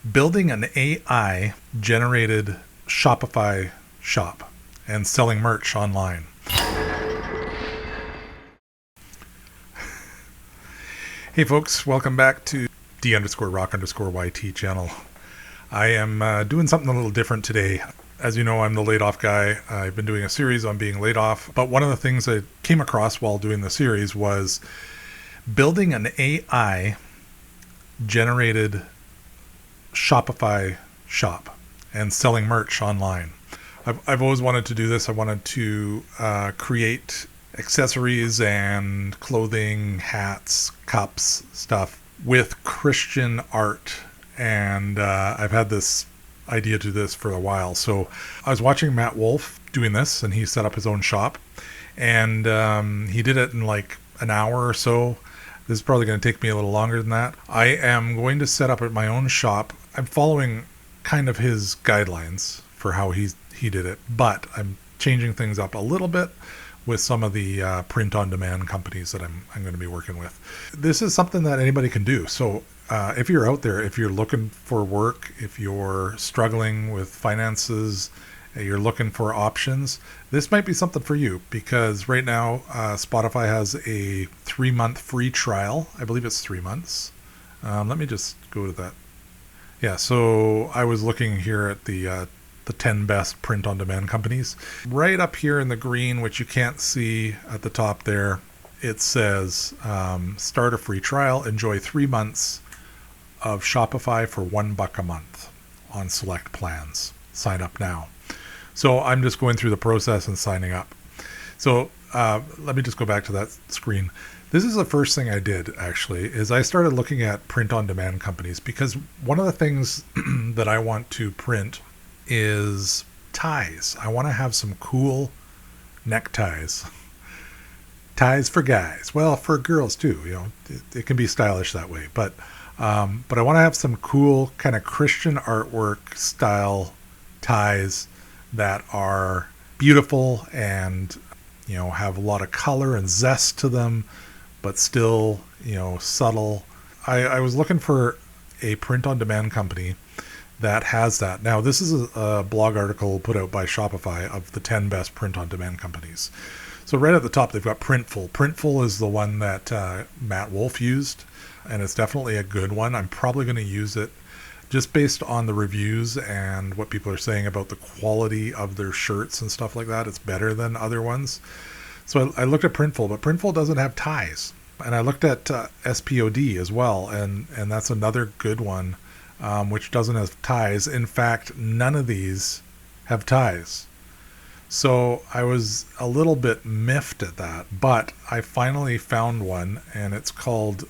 Building an AI generated Shopify shop and selling merch online. Hey folks, welcome back to D_rock_YT channel. I am doing something a little different today. As you know, I'm the laid off guy. I've been doing a series on being laid off, but one of the things I came across while doing the series was building an AI generated Shopify shop and selling merch online. I've always wanted to do this. I wanted to create accessories and clothing, hats, cups, stuff with Christian art. And I've had this idea to do this for a while. So I was watching Matt Wolfe doing this, and he set up his own shop. And he did it in like an hour or so. This is probably going to take me a little longer than that. I am going to set up at my own shop. I'm following kind of his guidelines for how he did it, but I'm changing things up a little bit with some of the print-on-demand companies that I'm going to be working with. This is something that anybody can do. So if you're out there, if you're looking for work, if you're struggling with finances, you're looking for options, this might be something for you, because right now Spotify has a 3-month free trial. I believe it's 3 months. Let me just go to that. Yeah, so I was looking here at the 10 best print-on-demand companies. Right up here in the green, which you can't see at the top there, it says start a free trial, enjoy 3 months of Shopify for $1 a month on select plans. Sign up now. So I'm just going through the process and signing up. So let me just go back to that screen. This is the first thing I did, actually, is I started looking at print-on-demand companies, because one of the things that I want to print is ties. I want to have some cool neckties. Ties for guys. Well, for girls too, you know, it can be stylish that way. But I want to have some cool kind of Christian artwork style ties that are beautiful and, you know, have a lot of color and zest to them, but still, you know, subtle. I was looking for a print-on-demand company that has that. Now, this is a blog article put out by Shopify of the 10 best print-on-demand companies. So right at the top, they've got Printful. Printful is the one that Matt Wolfe used, and it's definitely a good one. I'm probably going to use it just based on the reviews and what people are saying about the quality of their shirts and stuff like that. It's better than other ones. So I looked at Printful, but Printful doesn't have ties. And I looked at SPOD as well, and that's another good one, which doesn't have ties. In fact, none of these have ties. So I was a little bit miffed at that, but I finally found one, and it's called,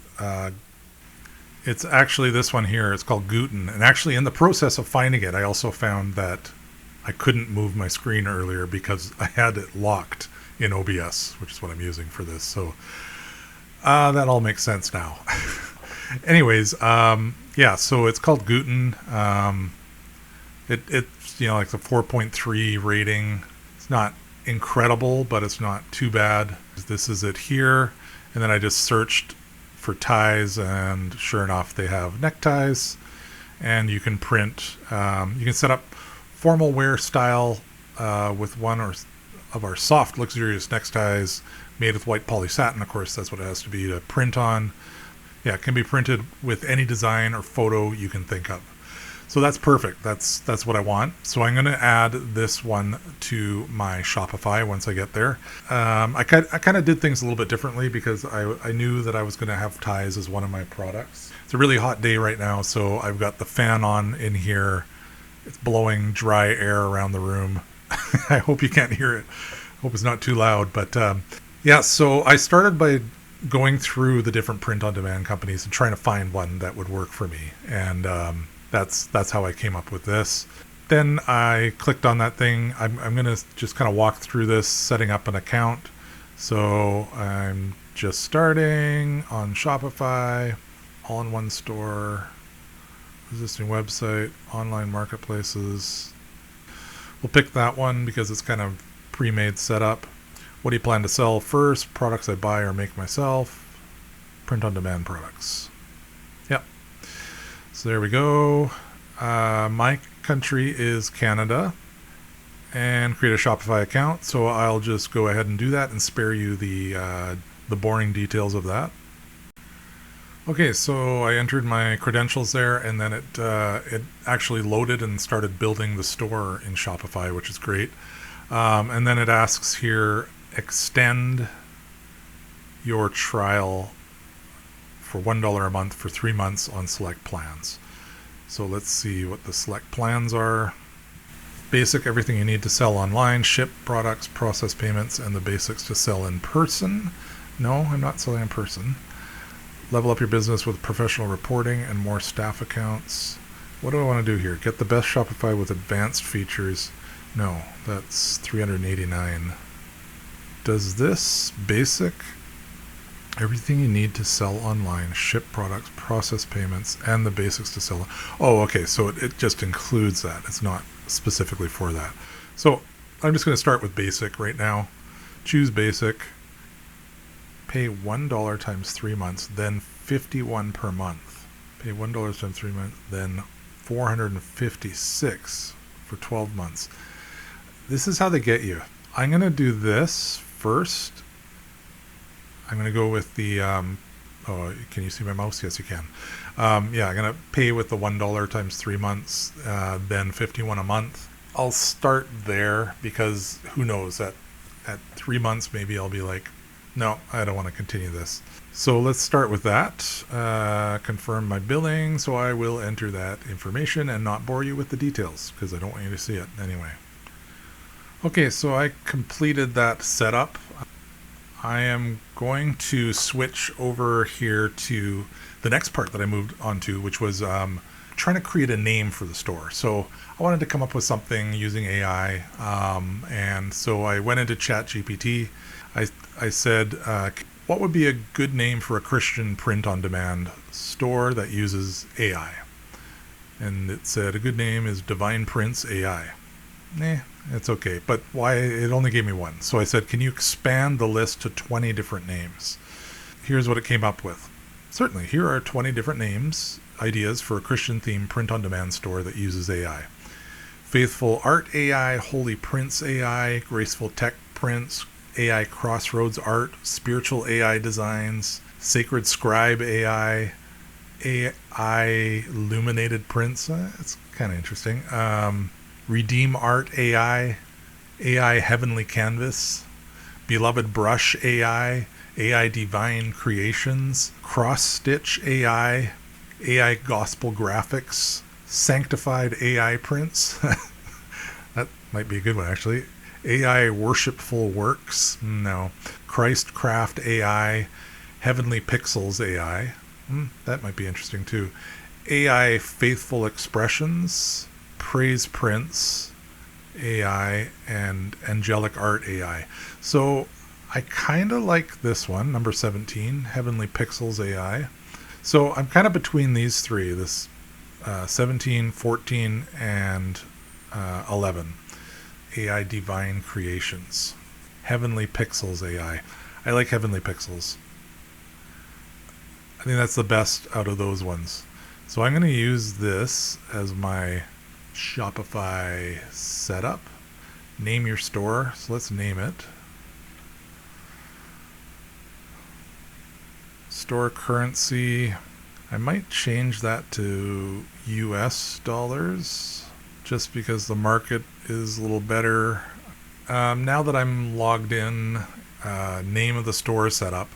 it's actually this one here. It's called Guten. And actually, in the process of finding it, I also found that I couldn't move my screen earlier because I had it locked in OBS, which is what I'm using for this. So that all makes sense now. Anyways, yeah, so it's called Guten. It's, you know, like the 4.3 rating. It's not incredible, but it's not too bad. This is it here. And then I just searched for ties, and sure enough, they have neckties, and you can print, you can set up formal wear style with one or of our soft, luxurious neckties made with white poly satin. Of course, that's what it has to be to print on. Yeah, it can be printed with any design or photo you can think of. So that's perfect. That's what I want. So I'm going to add this one to my Shopify once I get there. I kind of did things a little bit differently because I knew that I was going to have ties as one of my products. It's a really hot day right now, so I've got the fan on in here. It's blowing dry air around the room. I hope you can't hear it. I hope it's not too loud. But yeah, so I started by going through the different print-on-demand companies and trying to find one that would work for me. And that's how I came up with this. Then I clicked on that thing. I'm going to just kind of walk through this, setting up an account. So I'm just starting on Shopify, all-in-one store, existing website, online marketplaces. We'll pick that one because it's kind of pre-made setup. What do you plan to sell first? Products I buy or make myself. Print-on-demand products. Yep. So there we go. My country is Canada, and create a Shopify account. So I'll just go ahead and do that and spare you the boring details of that. Okay, so I entered my credentials there, and then it actually loaded and started building the store in Shopify, which is great. And then it asks here, extend your trial for $1 a month for 3 months on select plans. So let's see what the select plans are. Basic, everything you need to sell online, ship products, process payments, and the basics to sell in person. No, I'm not selling in person. Level up your business with professional reporting and more staff accounts. What do I want to do here? Get the best Shopify with advanced features. No, that's $389. Does this basic, everything you need to sell online, ship products, process payments, and the basics to sell. Oh, okay, so it just includes that. It's not specifically for that. So I'm just going to start with basic right now. Choose basic. Pay $1 times 3 months, then $51 per month. Pay $1 times 3 months, then $456 for 12 months. This is how they get you. I'm going to do this first. I'm going to go with the, oh, can you see my mouse? Yes, you can. Yeah, I'm going to pay with the $1 times 3 months, then $51 a month. I'll start there because who knows, at 3 months, maybe I'll be like, no, I don't want to continue this. So let's start with that. Confirm my billing. So I will enter that information and not bore you with the details because I don't want you to see it anyway. Okay, so I completed that setup. I am going to switch over here to the next part that I moved on to, which was trying to create a name for the store. So I wanted to come up with something using AI. And so I went into ChatGPT. I said, what would be a good name for a Christian print-on-demand store that uses AI? And it said, a good name is Divine Prints AI. It's okay. But why? It only gave me one. So I said, can you expand the list to 20 different names? Here's what it came up with. Certainly, here are 20 different names, ideas for a Christian-themed print-on-demand store that uses AI. Faithful Art AI, Holy Prints AI, Graceful Tech Prints, AI Crossroads Art, Spiritual AI Designs, Sacred Scribe AI, AI Illuminated Prints. That's kind of interesting. Redeem Art AI, AI Heavenly Canvas, Beloved Brush AI, AI Divine Creations, Cross Stitch AI, AI Gospel Graphics, Sanctified AI Prints. That might be a good one, actually. AI Worshipful Works. No. Christcraft AI. Heavenly Pixels AI. That might be interesting too. AI Faithful Expressions. Praise Prints AI. And Angelic Art AI. So I kind of like this one, number 17, Heavenly Pixels AI. So I'm kind of between these three, this 17, 14, and 11. AI Divine Creations. Heavenly Pixels AI. I like Heavenly Pixels. I think that's the best out of those ones. So I'm going to use this as my Shopify setup. Name your store. So let's name it. Store currency. I might change that to US dollars just because the market is a little better. Now that I'm logged in, name of the store set up,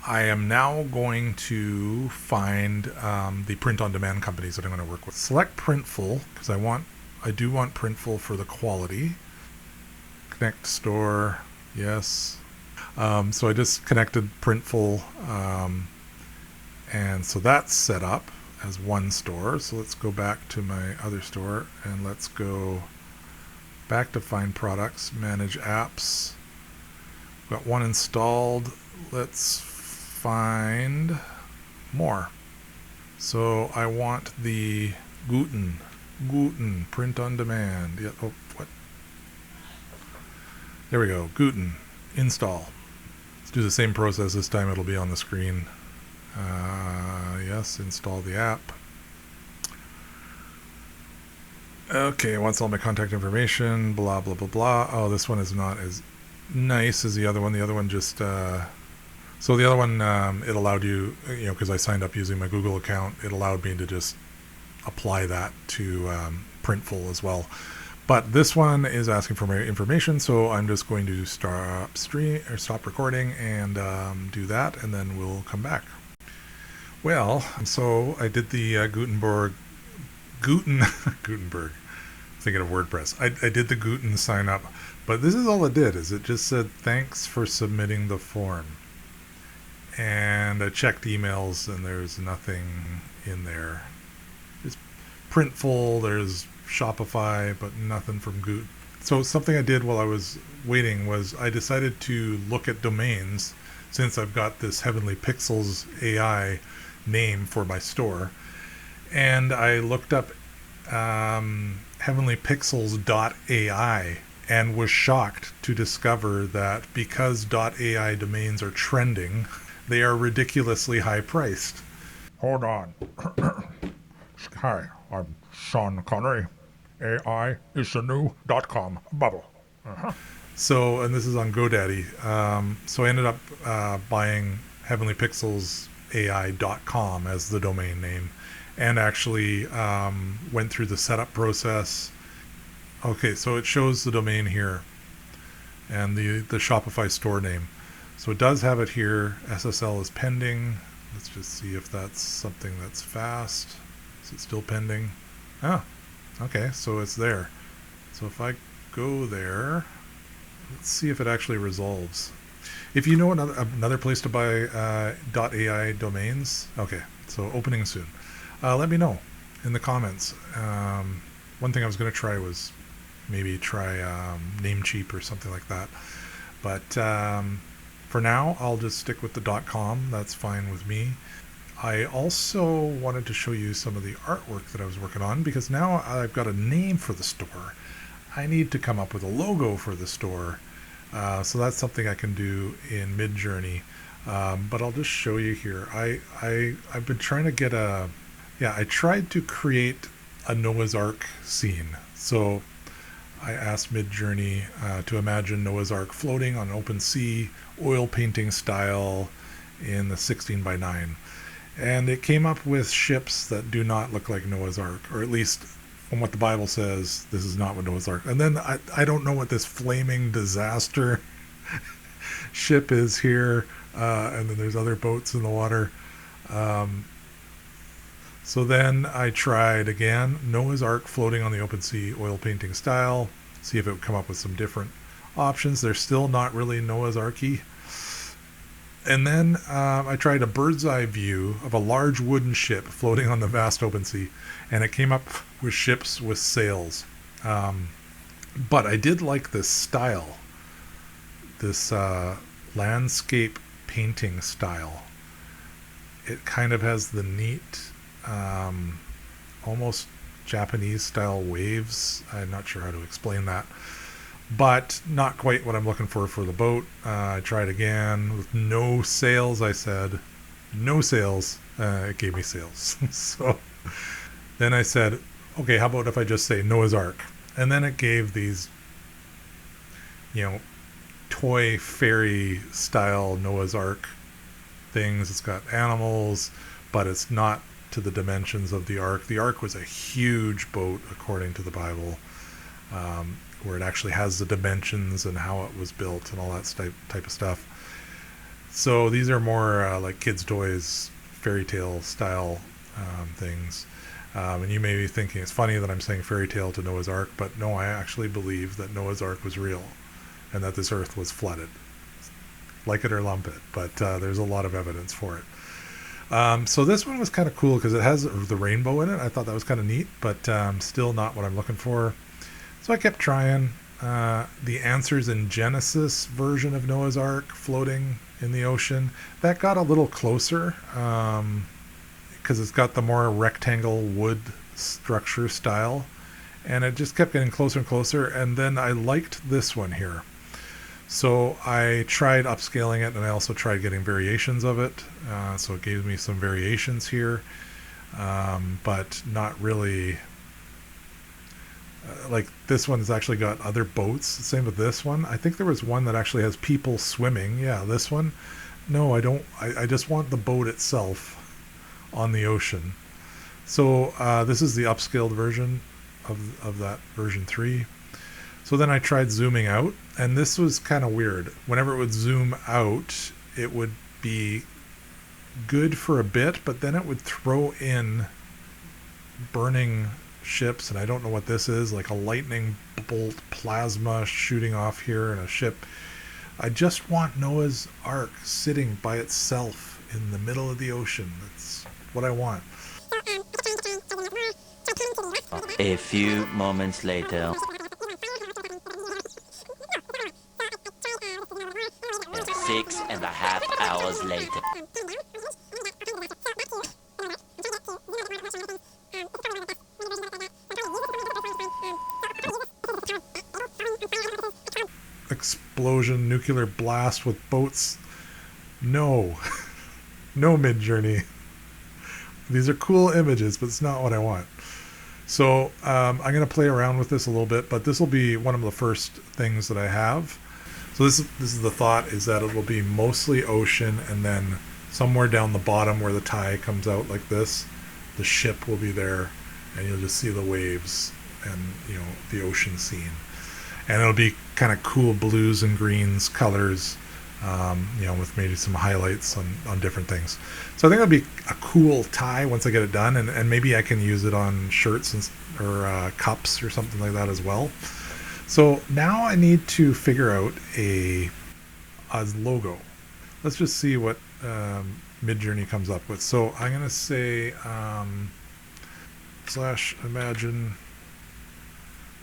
I am now going to find the print-on-demand companies that I'm going to work with. Select Printful because I do want Printful for the quality. Connect store, yes. So I just connected Printful, and so that's set up as one store. So let's go back to my other store and let's go back to Find Products, Manage Apps. Got one installed. Let's find more. So I want the Guten print on demand. Yeah, oh, what? There we go. Guten install. Let's do the same process this time. It'll be on the screen. Yes, install the app. Okay, it wants all my contact information, blah, blah, blah, blah. Oh, this one is not as nice as the other one. The other one just, so the other one, it allowed you, because I signed up using my Google account, it allowed me to just apply that to Printful as well. But this one is asking for my information, so I'm just going to stop recording and do that, and then we'll come back. Well, so I did the Gutenberg, thinking of WordPress. I did the Guten sign up, but this is all it did, is it just said, thanks for submitting the form. And I checked emails and there's nothing in there. It's Printful, there's Shopify, but nothing from Guten. So something I did while I was waiting was I decided to look at domains, since I've got this Heavenly Pixels AI name for my store. And I looked up heavenlypixels.ai and was shocked to discover that because .ai domains are trending, they are ridiculously high priced. Hold on. Hi, I'm Sean Connery. AI is the new .com bubble. So, and this is on GoDaddy. So I ended up buying heavenlypixelsai.com as the domain name, and actually went through the setup process. Okay, so it shows the domain here and the Shopify store name. So it does have it here. SSL is pending. Let's just see if that's something that's fast. Is it still pending? Ah, okay, so it's there. So if I go there, let's see if it actually resolves. If you know another place to buy .ai domains, okay, so opening soon. Let me know in the comments. One thing I was going to try was maybe try Namecheap or something like that. But for now, I'll just stick with the .com. That's fine with me. I also wanted to show you some of the artwork that I was working on, because now I've got a name for the store. I need to come up with a logo for the store. So that's something I can do in MidJourney. But I'll just show you here. I've been trying to get I tried to create a Noah's Ark scene. So I asked MidJourney to imagine Noah's Ark floating on open sea, oil painting style in the 16 by 9. And it came up with ships that do not look like Noah's Ark, or at least from what the Bible says, this is not what Noah's Ark. And then I don't know what this flaming disaster ship is here. And then there's other boats in the water. So then I tried again, Noah's Ark floating on the open sea, oil painting style, see if it would come up with some different options. They're still not really Noah's Arky. And then I tried a bird's eye view of a large wooden ship floating on the vast open sea, and it came up with ships with sails. But I did like this style, this landscape painting style. It kind of has the neat, almost Japanese style waves. I'm not sure how to explain that, but not quite what I'm looking for the boat. I tried again with no sails. I said no sails. It gave me sails. So then I said, okay, how about if I just say Noah's Ark? And then it gave these, toy fairy style Noah's Ark things. It's got animals, but it's not to the dimensions of the ark. The ark was a huge boat according to the Bible, where it actually has the dimensions and how it was built and all that type of stuff. So these are more like kids' toys, fairy tale style things. And you may be thinking it's funny that I'm saying fairy tale to Noah's Ark, but no, I actually believe that Noah's Ark was real and that this earth was flooded. Like it or lump it, but there's a lot of evidence for it. So this one was kind of cool because it has the rainbow in it. I thought that was kind of neat, but still not what I'm looking for. So I kept trying. The Answers in Genesis version of Noah's Ark floating in the ocean, that got a little closer because it's got the more rectangle wood structure style, and it just kept getting closer and closer. And then I liked this one here. So I tried upscaling it, and I also tried getting variations of it. So it gave me some variations here, but not really Like this one's actually got other boats. Same with this one. I think there was one that actually has people swimming. Yeah, this one. No, I don't. I just want the boat itself on the ocean. So this is the upscaled version of that version 3. So then I tried zooming out, and this was kind of weird. Whenever it would zoom out, it would be good for a bit, but then it would throw in burning ships, and I don't know what this is, like a lightning bolt plasma shooting off here in a ship. I just want Noah's Ark sitting by itself in the middle of the ocean. That's what I want. A few moments later. 6.5 hours later. Explosion, nuclear blast with boats. No. No MidJourney. These are cool images, but it's not what I want. So I'm going to play around with this a little bit, but this will be one of the first things that I have. So this is the thought, is that it will be mostly ocean, and then somewhere down the bottom where the tie comes out like this, the ship will be there, and you'll just see the waves and, you know, the ocean scene. And it'll be kind of cool blues and greens colors, you know, with maybe some highlights on different things. So I think it'll be a cool tie once I get it done, and maybe I can use it on shirts or cups or something like that as well. So now I need to figure out a logo. Let's just see what MidJourney comes up with. So I'm going to say /imagine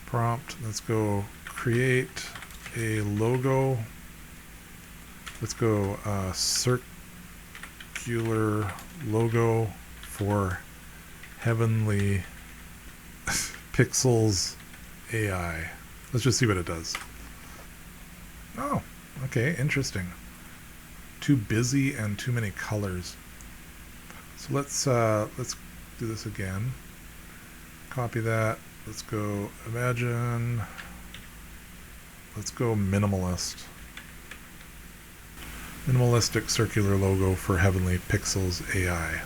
prompt. Let's go create a logo. Let's go circular logo for Heavenly Pixels AI. Let's just see what it does. Oh, okay, interesting. Too busy and too many colors. So let's do this again. Copy that. Let's go imagine. Let's go minimalist. Minimalistic circular logo for Heavenly Pixels AI.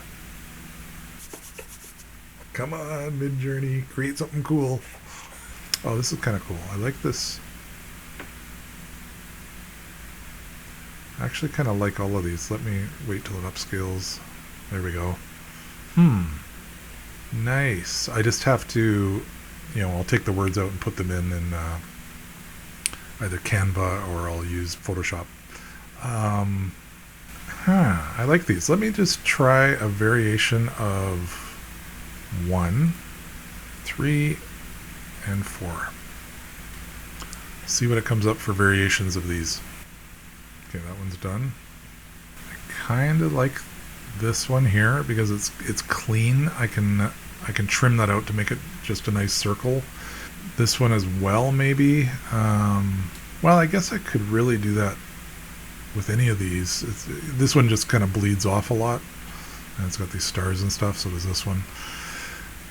Come on, MidJourney, create something cool. Oh, this is kind of cool. I like this. I actually kind of like all of these. Let me wait till it upscales. There we go. Nice. I just have to, you know, I'll take the words out and put them in either Canva or I'll use Photoshop. I like these. Let me just try a variation of 1, 3, and 4. See what it comes up for variations of these. Okay, that one's done. I kind of like this one here because it's clean. I can trim that out to make it just a nice circle. This one as well, maybe. Well, I guess I could really do that with any of these. This one just kind of bleeds off a lot, and it's got these stars and stuff. So does this one.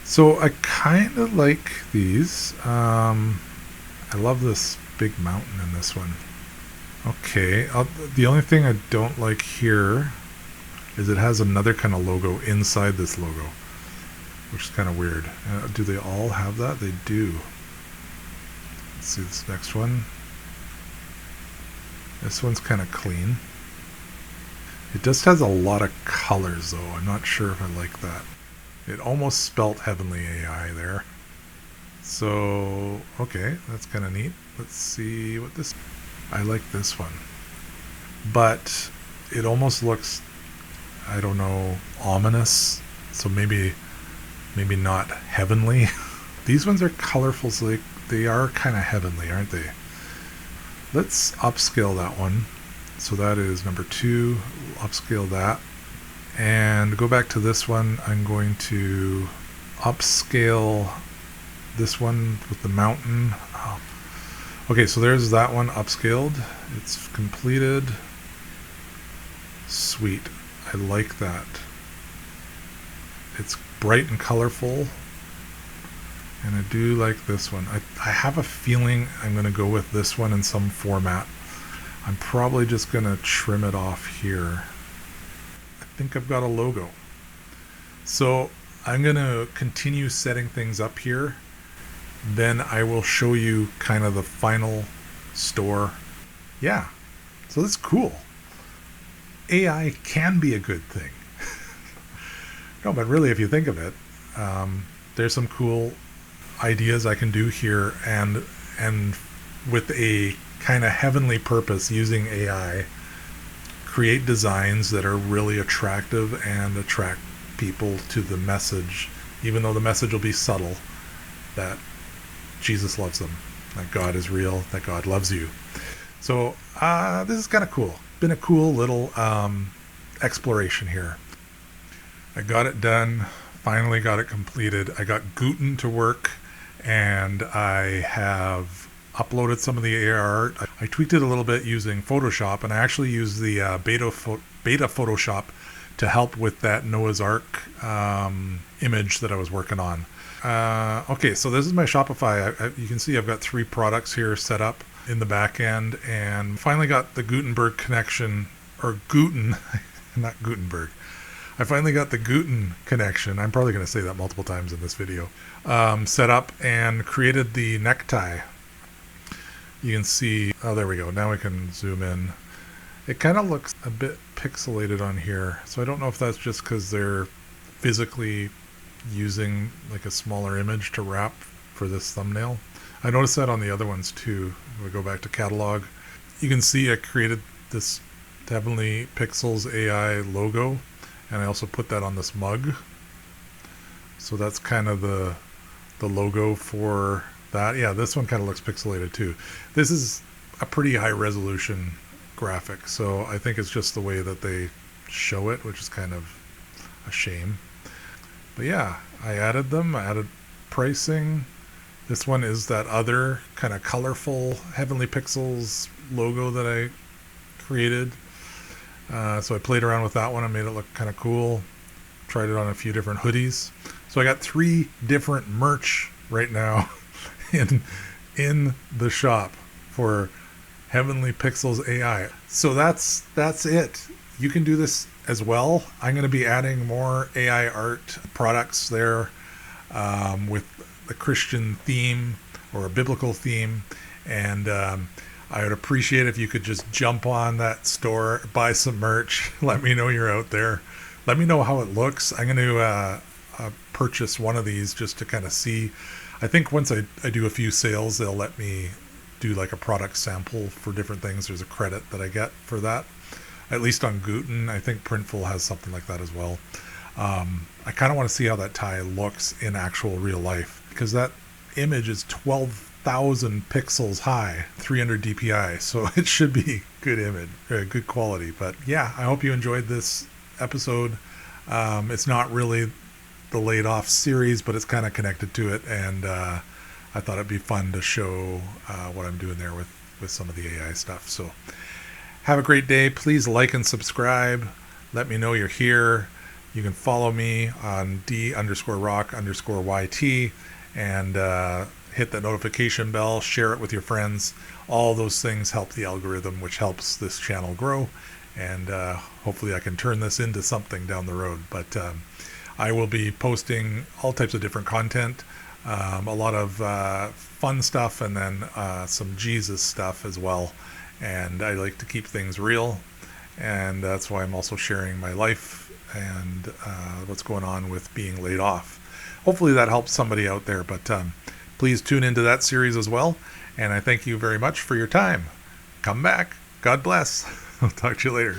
So I kind of like these. I love this big mountain in this one. Okay, the only thing I don't like here is it has another kind of logo inside this logo, which is kind of weird. Do they all have that? They do. Let's see this next one. This one's kind of clean. It just has a lot of colors though. I'm not sure if I like that. It almost spelt Heavenly AI there. So, okay, that's kind of neat. Let's see what this... I like this one. But it almost looks, I don't know, ominous. So maybe not heavenly. These ones are colorful, so they are kind of heavenly, aren't they? Let's upscale that one. So that is number 2. We'll upscale that. And go back to this one. I'm going to upscale this one with the mountain. Oh. Okay, so there's that one upscaled. It's completed. Sweet. I like that. It's bright and colorful. And I do like this one. I have a feeling I'm going to go with this one in some format. I'm probably just going to trim it off here. I think I've got a logo. So I'm going to continue setting things up here. Then I will show you kind of the final store. Yeah, so that's cool. AI can be a good thing. No, but really, if you think of it, there's some cool ideas I can do here, and with a kind of heavenly purpose using AI, create designs that are really attractive and attract people to the message, even though the message will be subtle, that Jesus loves them, that God is real, that God loves you. So this is kind of cool. Been a cool little exploration here. I got it done, finally got it completed. I got Guten to work, and I have uploaded some of the AI art. I tweaked it a little bit using Photoshop, and I actually used the beta Photoshop to help with that Noah's Ark image that I was working on. Okay, so this is my Shopify. You can see I've got 3 products here set up in the back end, and finally got the Gutenberg connection, or Guten, not Gutenberg. I finally got the Guten connection. I'm probably going to say that multiple times in this video. Set up and created the necktie. You can see, oh, there we go. Now we can zoom in. It kind of looks a bit pixelated on here. So I don't know if that's just because they're physically using like a smaller image to wrap for this thumbnail. I noticed that on the other ones too. If we go back to catalog, you can see I created this Heavenly Pixels AI logo, and I also put that on this mug. So that's kind of the logo for that. Yeah, this one kind of looks pixelated too. This is a pretty high resolution graphic, so I think it's just the way that they show it, which is kind of a shame. But yeah, I added them. I added pricing. This one is that other kind of colorful Heavenly Pixels logo that I created. So I played around with that one. I made it look kind of cool. Tried it on a few different hoodies. So I got 3 different merch right now in the shop for Heavenly Pixels AI. So that's it. You can do this as well. I'm going to be adding more AI art products there with a Christian theme or a biblical theme, and I would appreciate if you could just jump on that store, buy some merch. Let me know you're out there. Let me know how it looks. I'm going to purchase one of these just to kind of see. I think once I do a few sales, they'll let me do like a product sample for different things. There's a credit that I get for that. At least on Guten. I think Printful has something like that as well. I kind of want to see how that tie looks in actual real life, because that image is 12,000 pixels high, 300 DPI, so it should be good image, good quality. But yeah, I hope you enjoyed this episode. It's not really the Laid Off series, but it's kind of connected to it, and I thought it'd be fun to show what I'm doing there with some of the AI stuff. So have a great day. Please like and subscribe. Let me know you're here. You can follow me on D_rock_YT, and hit the notification bell, share it with your friends. All those things help the algorithm, which helps this channel grow, and hopefully I can turn this into something down the road. But I will be posting all types of different content, a lot of fun stuff, and then some Jesus stuff as well. And I like to keep things real, and that's why I'm also sharing my life and what's going on with being laid off. Hopefully that helps somebody out there, but please tune into that series as well, and I thank you very much for your time. Come back. God bless. I'll talk to you later.